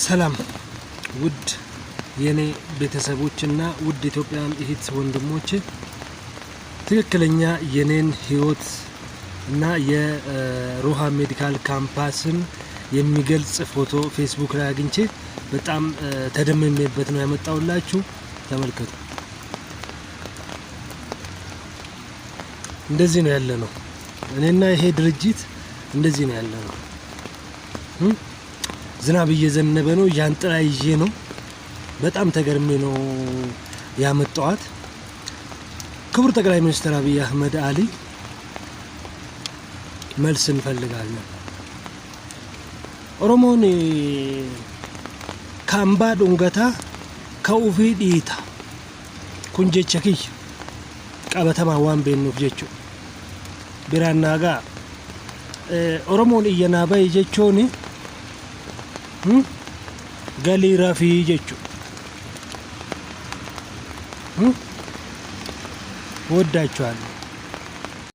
ሰላም ውድ የኔ ቤተሰቦችና ውድ ኢትዮጵያውያን እህት ወንድሞች ትክክለኛ የኔን ህይወት እና የሮሃ ሜዲካል ካምፓስን የሚገልጽ ፎቶ ፌስቡክ ላይ አግኝቼ በጣም ተደምሜበት ነው ያመጣውላችሁ። ተመልከቱ። እንደዚህ ነው ያለነው። እኔና ይሄ ድርጅት እንደዚህ ነው ያለነው። ዝናብ እየዘነበ ነው። ጃንጥላ ይዤ ነው። በጣም ተገርሜ ነው ያመጣዋት። ክቡር ጠቅላይ ሚኒስትር አብይ አህመድ አሊ መልስ እንፈልጋለን። ኦሮሞን ካምባ ዶንገታ ከኡፊ ዲታ ኩንጀቸኪ ቀበተማ ዋን ቤኑፍ ጀቹ ቢራናጋ ኦሮሞን እየናባይ ጀቾኒ gali rafi jechu ወዳችኋለሁ።